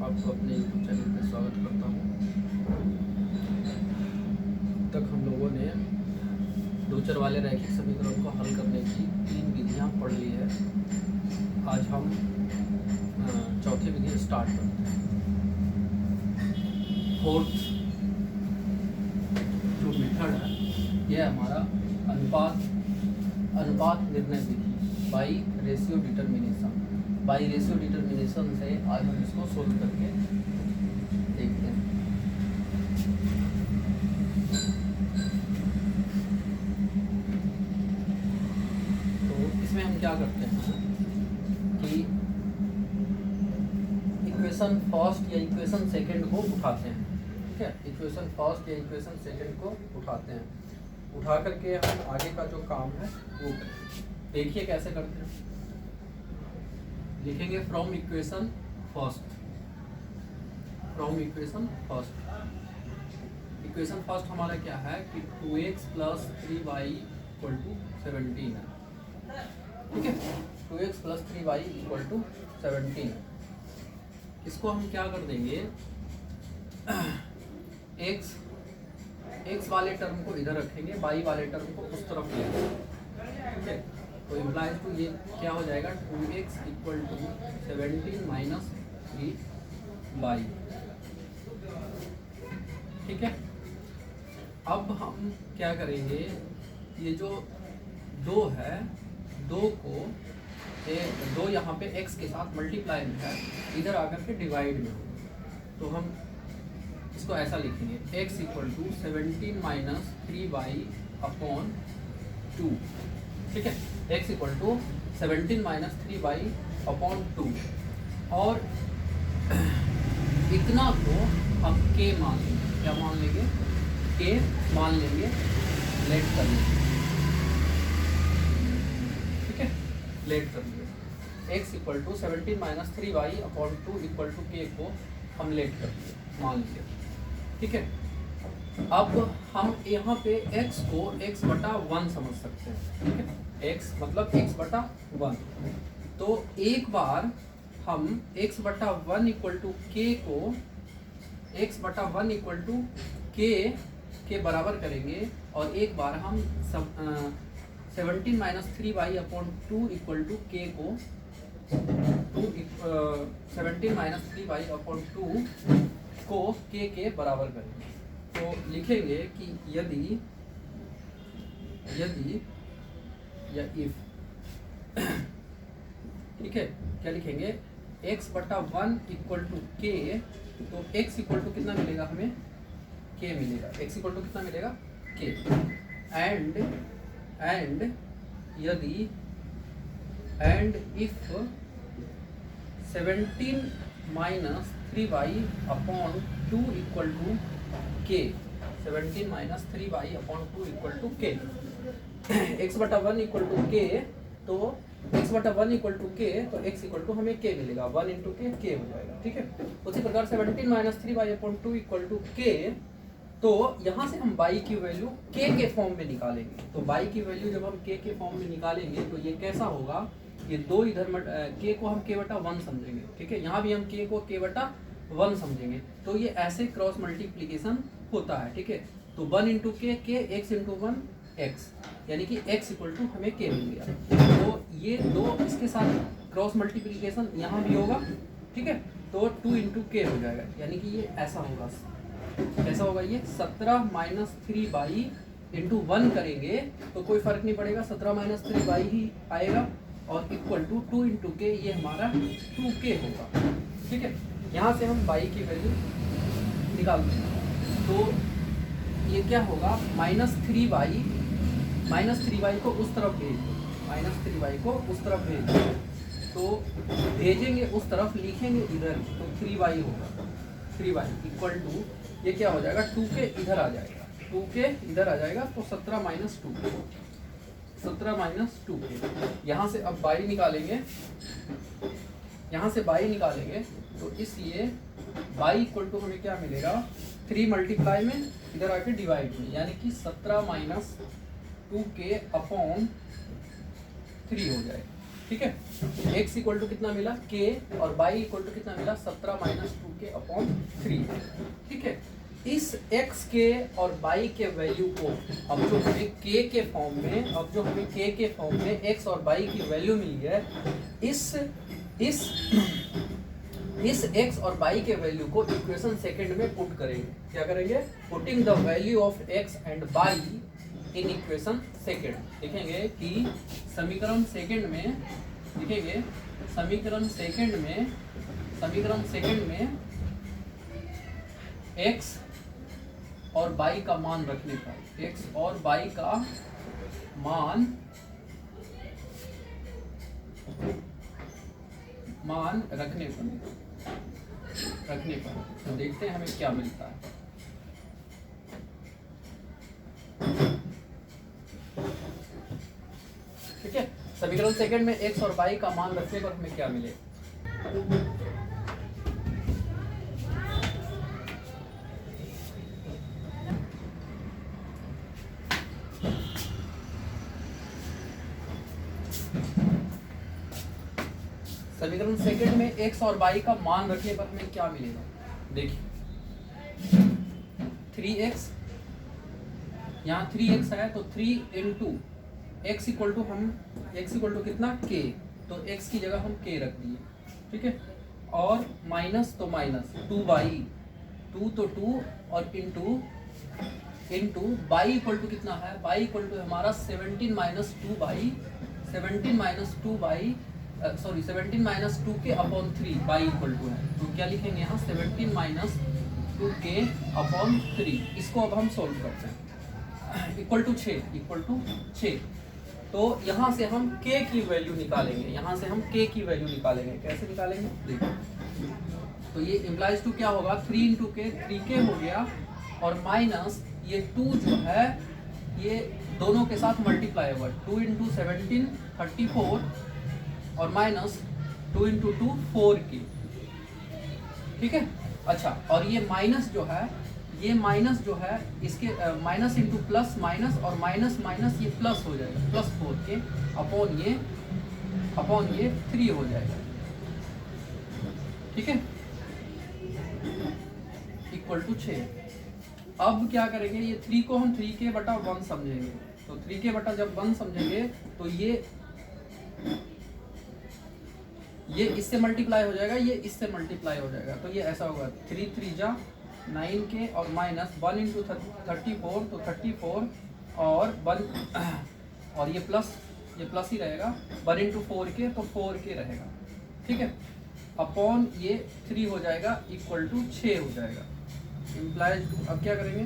आपको अपने YouTube channel में स्वागत करता हूँ। तक हम लोगों ने डोचर वाले रैखिक समीकरण को हल करने की 3 विधियाँ पढ़ ली है। आज हम चौथी विधि स्टार्ट करते हैं। फोर्थ जो मेथड है यह हमारा अनुपात निर्णय विधि by ratio determination. By ratio determination से आज हम इसको सोल्व करके देखते हैं। तो इसमें हम क्या करते हैं कि इक्वेशन फर्स्ट या इक्वेशन सेकंड को उठाते हैं। ठीक है, इक्वेशन फर्स्ट या इक्वेशन सेकंड को उठाते हैं। उठा करके हम आगे का जो काम है वो देखिए कैसे करते हैं। लिखेंगे from equation first. Equation first हमारा क्या है कि 2x + 3y = 17 है। ठीक है, 2x + 3y = 17 है। इसको हम क्या कर देंगे, x वाले टर्म को इधर रखेंगे, y वाले टर्म को उस तरफ ले जाएंगे। ठीक है, तो इम्प्लाइज टू ये क्या हो जाएगा, 2x = 17 - 3y। ठीक है, अब हम क्या करेंगे, ये जो 2 है, 2 यहाँ पे x के साथ मल्टीप्लाई में है, इधर आकर के डिवाइड में हो, तो हम इसको ऐसा लिखेंगे, x = 17 - 3y/2। ठीक है, x = 17 - 3y/2 और इतना को हम k मान लेंगे। क्या मान लेंगे, k मान लेंगे, लेट कर लेंगे। ठीक है, लेट कर लेंगे। x = 17 - 3y/2 = k को हम लेट कर लेंगे, मान लिया। ठीक है, अब हम यहाँ पे x को x/1 समझ सकते हैं। ठीक है, x मतलब x/1। तो एक बार हम x/1 = k को x/1 = k के बराबर करेंगे, और एक बार हम 17 - 3y/2 = k को 17 - 3y/2 को k के बराबर करेंगे। तो लिखेंगे कि यदि या इफ ठीक है, क्या लिखेंगे, x/1 = k, तो x = कितना मिलेगा हमें, k मिलेगा। x = कितना मिलेगा, k। एंड यदि if 17 - 3y/2 = k, 17 - 3y/2 = k, x/1 = k, तो x/1 = k, तो x = हमें k मिलेगा, 1 × k हो जाएगा। ठीक है, उसी प्रकार 17 - 3y/2 = k, तो यहाँ से हम y की वैल्यू k के फॉर्म में निकालेंगे। तो y की वैल्यू जब हम k के फॉर्म में निकालेंगे तो ये कैसा होगा, ये 2 इधर k को हम k/1 समझेंगे। ठीक है, यहाँ भी हम k को k/1 समझेंगे। तो ये ऐसे क्रॉस मल्टीप्लिकेशन होता है। ठीक है, तो 1 × k, x × 1 x, यानी कि x = हमें k मिल गया। तो ये 2 इसके साथ क्रॉस मल्टीप्लिकेशन यहाँ भी होगा। ठीक है, तो 2 × k हो जाएगा, यानी कि ये ऐसा होगा। कैसा होगा ये, 17 - 3y × 1 करेंगे तो कोई फर्क नहीं पड़ेगा, 17 - 3y ही आएगा, और = 2 × k, ये हमारा 2k होगा। ठीक है, यहाँ से हम y की वैल्यू निकालते हैं। तो ये क्या होगा, -3y को उस तरफ भेज दो, -3y को उस तरफ भेज दो। तो भेजेंगे उस तरफ, लिखेंगे इधर, तो 3y होगा। 3y = ये क्या हो जाएगा, 2k इधर आ जाएगा, 2k इधर आ जाएगा, तो 17 - 2k, 17 - 2k। यहाँ से अब y निकालेंगे, तो इसलिए y = हमें क्या मिलेगा, 3 मल्टीप्लाई में इधर आके डिवाइड में, यानी कि 17 - 2k/3 हो जाएगा। ठीक है। x इक्वल टू कितना मिला k और y इक्वल टू कितना मिला 17 माइनस 2k अपॉन 3। ठीक है, इस x के और y के वैल्यू को अब जो हमें k के फॉर्म में x और y की वैल्यू मिली है, इस x और y के वैल्यू को इक्वेशन सेकंड में पुट करेंगे। क्या करेंगे? Putting the value of x and y in equation second. देखेंगे कि समीकरण सेकंड में x और y का मान रखने पर मान रखने पर तो देखते हैं हमें क्या मिलता है। ठीक है, समीकरण सेकंड में x और y का मान रखने पर हमें क्या मिले। समीकरण सेकंड में x और y का मान रखने पर हमें क्या मिलेगा। देखिए 3x, यहाँ 3x है तो 3 इंटू x इक्वल टू कितना k, तो x की जगह हम k रख दिए। ठीक है, और माइनस तो माइनस 2y, 2 तो 2 और इंटू y इक्वल टू कितना है, y इक्वल टू हमारा 17 minus 2k upon 3 y equal to है, तो क्या लिखेंगे यहाँ 17 माइनस 2k अपॉन 3। इसको अब हम सोल्व करते हैं। इक्वल टू 6, तो यहाँ से हम k की वैल्यू निकालेंगे। कैसे निकालेंगे देखिए, तो ये इम्प्लाइज टू क्या होगा, 3 इंटू k 3k हो गया, और माइनस ये 2 जो है ये दोनों के साथ मल्टीप्लाई होगा, 2 इंटू 17 34 और माइनस 2 इंटू 2 4k। ठीक है, अच्छा, और ये माइनस जो है इसके माइनस इंटू प्लस माइनस, और माइनस माइनस ये प्लस हो जाएगा, प्लस 4k अपॉन ये 3 हो जाएगा। ठीक है, इक्वल टू 6। अब क्या करेंगे, ये 3 को हम 3k बटा 1 समझेंगे, तो 3k बटा जब 1 समझेंगे तो ये इससे मल्टीप्लाई हो जाएगा, ये इससे मल्टीप्लाई हो जाएगा, तो ये ऐसा होगा 3 3 जा 9k और माइनस 1 इंटू 34 तो 34 और 1 और ये प्लस ही रहेगा, 1 इंटू 4k तो 4k रहेगा। ठीक है, अपॉन ये 3 हो जाएगा, इक्वल टू 6 हो जाएगा। इम्प्लाइज अब क्या करेंगे,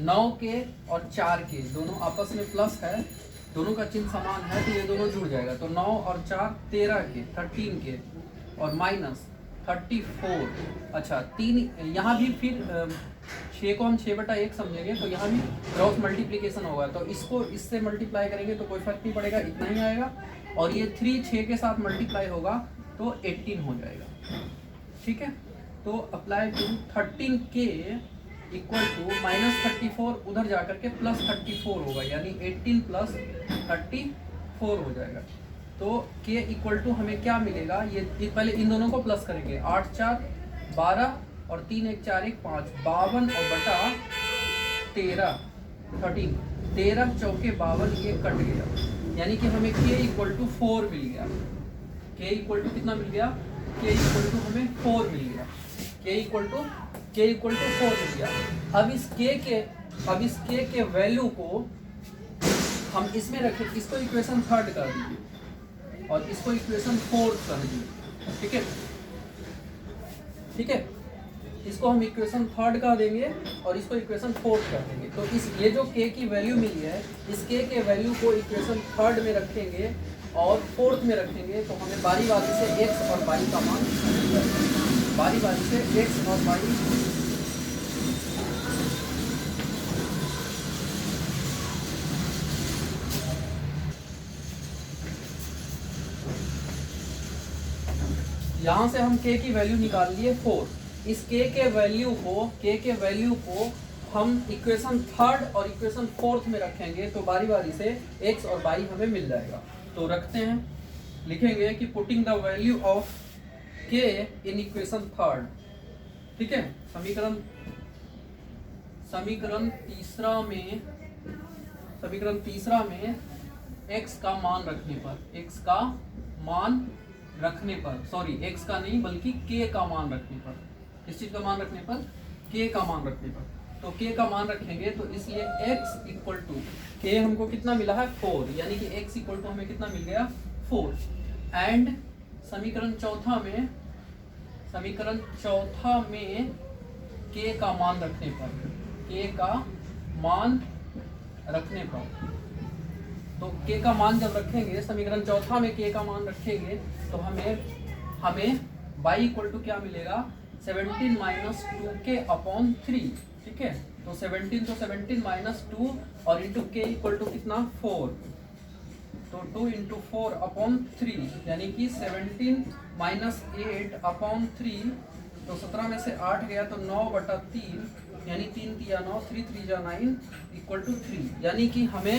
9k और 4k दोनों आपस में प्लस है, दोनों का चिन्ह समान है, तो ये दोनों जुड़ जाएगा, तो 9 और 4 13k 13k और माइनस 34। अच्छा, 3 यहाँ भी फिर 6 को हम 6 बटा 1 समझेंगे, तो यहाँ भी क्रॉस मल्टीप्लिकेशन होगा, तो इसको इससे मल्टीप्लाई करेंगे तो कोई फर्क नहीं पड़ेगा, इतना ही आएगा, और ये 3 6 के साथ मल्टीप्लाई होगा तो 18 हो जाएगा। ठीक है, तो apply to 13k equal to minus 34 उधर जाकर के प्लस 34 होगा, यानी 18 प्लस 34 हो जाएगा। तो k इक्वल टू हमें क्या मिलेगा, ये पहले इन दोनों को प्लस करेंगे, 8 4 12 और 3 1 4 1 5 52 और बटा 13 चौके 52, ये कट गया, यानी कि हमें k इक्वल टू 4 मिल गया। k इक्वल टू कितना मिल गया, k इक्वल टू हमें 4 मिल गया, k इक्वल टू 4 मिल गया। अब इस k के वैल्यू को हम इसमें रखें, इसको इक्वेशन 3 कर दीजिए और इसको इक्वेशन 4 कर दीजिए। ठीक है, इसको हम इक्वेशन 3 का देंगे और इसको इक्वेशन 4 कर देंगे। तो ये जो k की वैल्यू मिली है, इस k के वैल्यू को इक्वेशन 3 में रखेंगे और 4th में रखेंगे, तो हमें बारी बारी से x और y का मान मिल जाएगा। बारी बारी से x और y यहाँ से हम k की वैल्यू निकाल लिए 4। इस k के वैल्यू को हम इक्वेशन 3 और इक्वेशन 4th में रखेंगे, तो बारी बारी से x और y हमें मिल जाएगा। तो रखते हैं, लिखेंगे कि पुटिंग द वैल्यू ऑफ के इन इक्वेशन थर्ड, ठीक है। समीकरण तीसरा में x का मान रखने पर, सॉरी x का नहीं बल्कि k का मान रखने पर, किस चीज का मान रखने पर, k का मान रखने पर। तो k का मान रखेंगे तो इसलिए x इक्वल टू k हमको कितना मिला है 4, यानी कि x इक्वल टू हमें कितना मिल गया 4। एंड समीकरण चौथा में k का मान रखने पर, तो k का मान जब रखेंगे समीकरण चौथा में k का मान रखेंगे तो हमें y इक्वल टू क्या मिलेगा 17 माइनस 2k अपॉन 3, ठीक है। तो 17 माइनस 2 और इंटू k इक्वल टू कितना 4, तो 2 इंटू 4 अपॉन 3 यानी कि 17 माइनस 8 अपॉन 3, तो 17 में से 8 गया तो 9/3 यानी 3 3 9 3 3 9 इक्वल टू 3, यानी कि हमें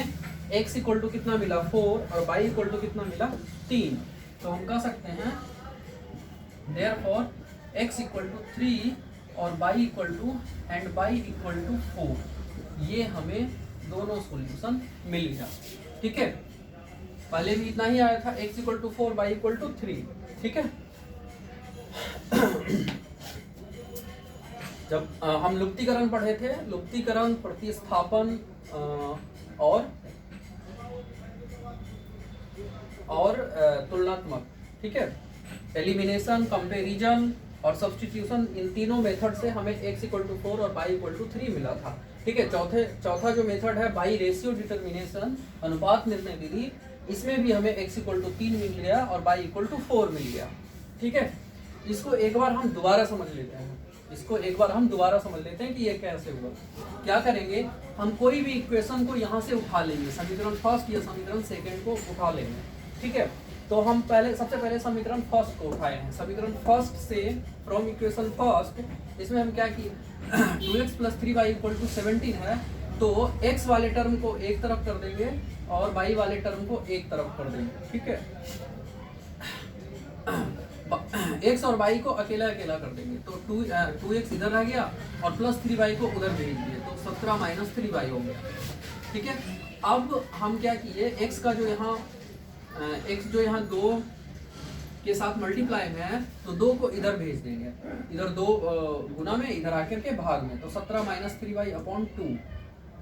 x इक्वल टू कितना मिला 4 और y इक्वल टू कितना मिला 3। तो हम कह सकते हैं देयरफॉर x इक्वल टू 3 और y इक्वल टू 4, ये हमें दोनों सॉल्यूशन मिल गया, ठीक है। पहले भी इतना ही आया था, x equal to 4 y equal to 3, ठीक है। जब हम लुप्तीकरण पढ़े थे, लुप्तीकरण, प्रतिस्थापन और तुलनात्मक, ठीक है, एलिमिनेशन, कंपैरिजन और सब्स्टिट्यूशन, इन तीनों मेथड से हमें x इक्वल टू 4 और y इक्वल टू 3 मिला था, ठीक है। चौथा जो मेथड है बाई रेशियो डिटर्मिनेशन, अनुपात निर्णय विधि, इसमें भी हमें x इक्वल टू 3 मिल गया और y इक्वल टू 4 मिल गया, ठीक है। इसको एक बार हम दोबारा समझ लेते हैं कि ये कैसे हुआ। क्या करेंगे, हम कोई भी इक्वेशन को यहाँ से उठा लेंगे, समीकरण फर्स्ट या समीकरण सेकंड को उठा लेंगे, ठीक है। तो हम सबसे पहले समीकरण फर्स्ट को उठाए हैं। समीकरण फर्स्ट से फ्रॉम इक्वेशन फर्स्ट, इसमें हम क्या किए 2x + 3y = 17 है, तो x वाले टर्म को एक तरफ कर देंगे और y वाले टर्म को एक तरफ कर देंगे, ठीक है। x और y को अकेला अकेला कर देंगे, तो 2x इधर रह गया और +3y को उधर भेज दिए, तो 17 - 3y हो गया, ठीक है। अब हम क्या किए, x जो यहाँ 2 के साथ मल्टीप्लाई में है, तो 2 को इधर भेज देंगे, इधर 2 गुना में, इधर आकर के भाग में, तो 17 - 3y अपॉन 2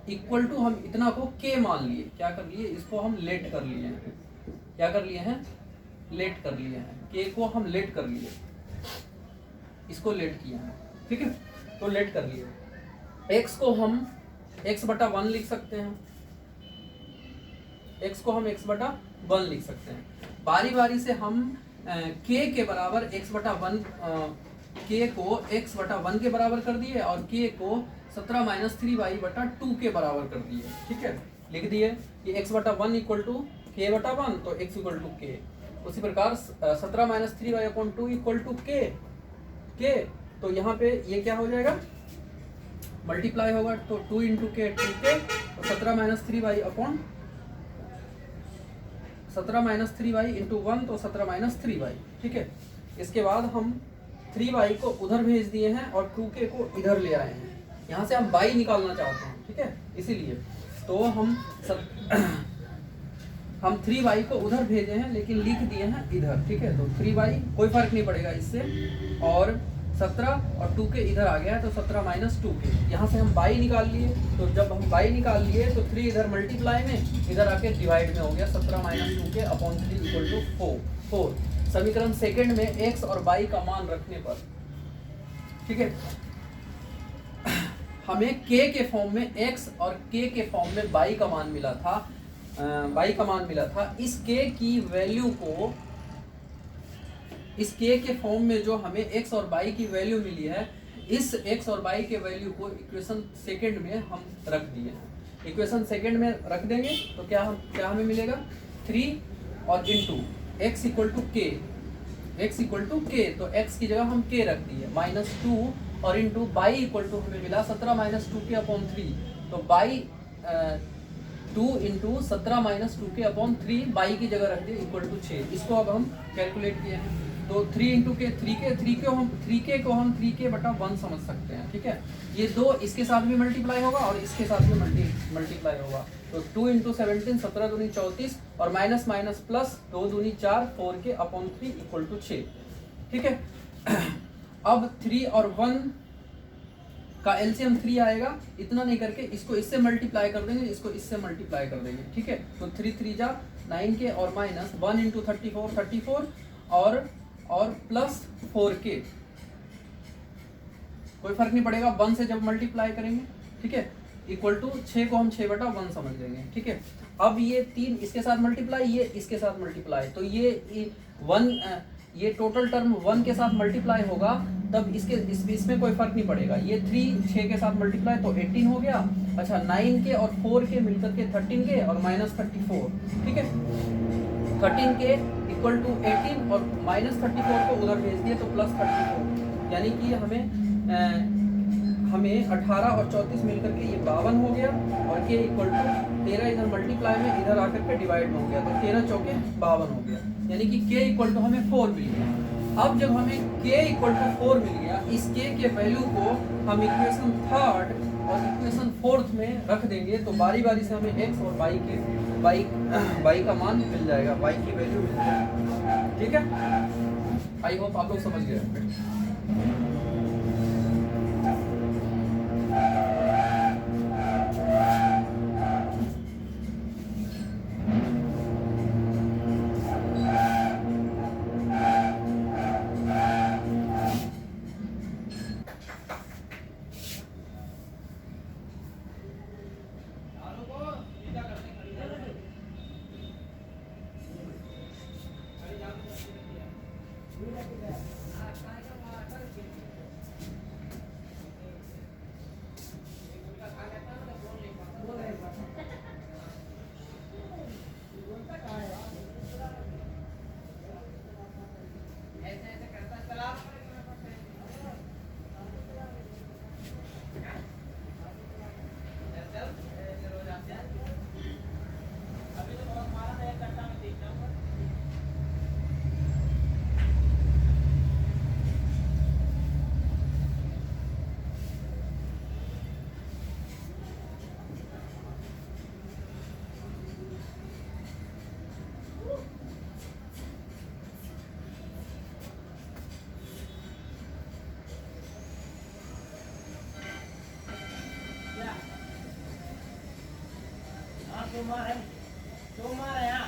इक्वल टू, हम इतना को k मान लिए, क्या कर लिए, इसको हम लेट कर लिए हैं, क्या कर लिए हैं, लेट कर लिए हैं, k को हम लेट कर लिए, इसको लेट किया है, ठीक है। तो लेट कर लिए, x को हम x/1 लिख सकते हैं, x को हम x/1 लिख सकते हैं। बारी बारी से हम k के बराबर x/1, k को x/1 के बराबर कर दिए और k को 17 - 3y/2 के बराबर कर दिए, ठीक है। लिख दिए कि x/1 = k/1, तो x = k। उसी प्रकार 17 - 3y/2 = k, तो यहाँ पे ये क्या हो जाएगा, मल्टीप्लाई होगा, तो 2 × k 2k, तो 17 - 3y × 1, तो 17 - 3y, ठीक है। इसके बाद हम 3y को उधर भेज दिए हैं और 2k को इधर ले आए हैं, यहाँ से हम y निकालना चाहते हैं, ठीक है। इसीलिए तो हम 3y को उधर भेजे हैं लेकिन लिख दिए हैं इधर, ठीक है। तो 3y कोई फर्क नहीं पड़ेगा इससे, और 17 और 2k इधर आ गया, तो 17 - 2k, यहाँ से हम y निकाल लिए, तो जब हम y निकाल लिए तो 3 इधर मल्टीप्लाई में, इधर आके डिवाइड में हो गया, 17 - 2k अपॉन 3 = 4। समीकरण सेकंड में x और y का मान रखने पर, ठीक है, हमें k के फॉर्म में x और k के फॉर्म में y का मान मिला था। इस k की वैल्यू को, इस k के फॉर्म में जो हमें x और y की वैल्यू मिली है, इस x और y के वैल्यू को इक्वेशन सेकंड में हम रख दिए हैं। इक्वेशन सेकंड में रख देंगे तो क्या हमें मिलेगा, 3 और इंटू x = k, तो x की जगह हम k रख दिए, -2 और इंटू y = हमें मिला 17 - 2k अपॉन 3, तो y 2 इंटू 17 माइनस 2 के अपॉन 3 बाई की जगह रख दिए इक्वल टू 6। इसको अब हम कैलकुलेट किए हैं तो 3 इंटू के 3 को हम 3 के बटा 1 समझ सकते हैं, ठीक है। ये दो इसके साथ भी मल्टीप्लाई होगा और इसके साथ भी मल्टीप्लाई होगा। तो 2 इंटू 17 17 दूनी 34 और माइनस माइनस प्लस 2 दूनी 4 4 के अपॉन 3 इक्वल टू 6, ठीक है। अब 3 और 1 का एलसीएम 3 आएगा, इतना नहीं करके इसको इससे मल्टीप्लाई कर देंगे, इसको इससे मल्टीप्लाई कर देंगे, ठीक है। तो 3 3 जा 9 के और माइनस 1 इंटू 34 34 और प्लस 4 के, कोई फर्क नहीं पड़ेगा 1 से जब मल्टीप्लाई करेंगे, ठीक है। इक्वल टू 6 को हम 6 बटा 1 समझ लेंगे, ठीक है। अब ये 3 इसके साथ मल्टीप्लाई, ये इसके साथ मल्टीप्लाई, तो ये 1 ये टोटल टर्म 1 के साथ मल्टीप्लाई होगा, तब इसमें कोई फर्क नहीं पड़ेगा। ये 3 6 के साथ मल्टीप्लाई तो 18 हो गया। अच्छा 9 के और 4 के मिलकर के 13 के और माइनस 34, ठीक है। 13 के इक्वल टू 18 और माइनस 34 को उधर भेज दिए तो प्लस 34, यानी कि हमें 18 और 34 मिलकर के ये 52 हो गया और के इक्वल टू 13 इधर मल्टीप्लाई में इधर आकर के डिवाइड में हो गया, तो 13 चौके 52 हो गया, यानी कि के इक्वल टू हमें 4 मिल गया। अब जब हमें के इक्वल टू 4 मिल गया, इस के वैल्यू को हम इक्वेशन 3 और इक्वेशन 4 में रख देंगे तो बारी बारी से हमें एक्स और वाई का मान मिल जाएगा, वाई की वैल्यू मिल जाएगी, ठीक है। आई होप आप लोग समझ गए। Cuma ya.